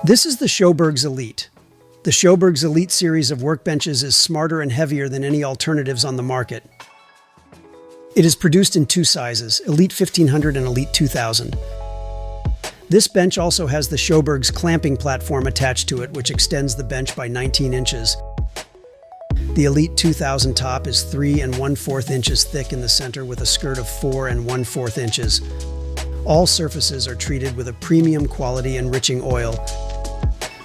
This is the Sjöbergs Elite. The Sjöbergs Elite series of workbenches is smarter and heavier than any alternatives on the market. It is produced in two sizes, Elite 1500 and Elite 2000. This bench also has the Sjöbergs clamping platform attached to it, which extends the bench by 19 inches. The Elite 2000 top is 3 1/4 inches thick in the center with a skirt of 4 1/4 inches. All surfaces are treated with a premium quality enriching oil.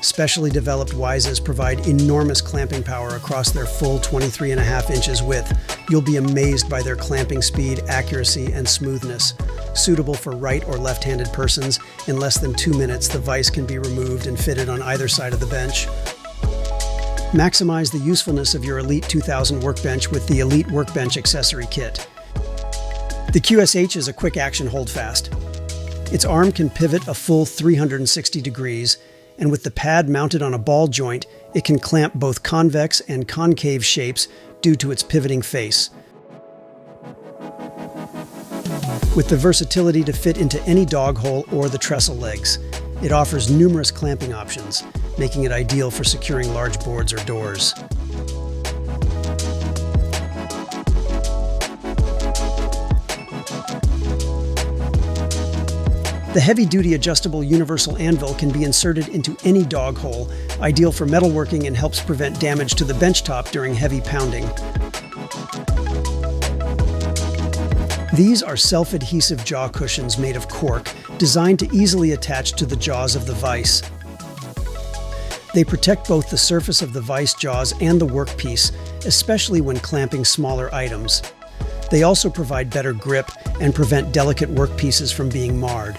Specially developed vises provide enormous clamping power across their full 23.5 inches width. You'll be amazed by their clamping speed, accuracy, and smoothness. Suitable for right or left-handed persons, in less than 2 minutes the vise can be removed and fitted on either side of the bench. Maximize the usefulness of your Elite 2000 workbench with the Elite Workbench Accessory Kit. The QSH is a quick-action holdfast. Its arm can pivot a full 360 degrees, and with the pad mounted on a ball joint, it can clamp both convex and concave shapes due to its pivoting face. With the versatility to fit into any dog hole or the trestle legs, it offers numerous clamping options, making it ideal for securing large boards or doors. The heavy-duty adjustable universal anvil can be inserted into any dog hole, ideal for metalworking and helps prevent damage to the bench top during heavy pounding. These are self-adhesive jaw cushions made of cork, designed to easily attach to the jaws of the vise. They protect both the surface of the vise jaws and the workpiece, especially when clamping smaller items. They also provide better grip and prevent delicate workpieces from being marred.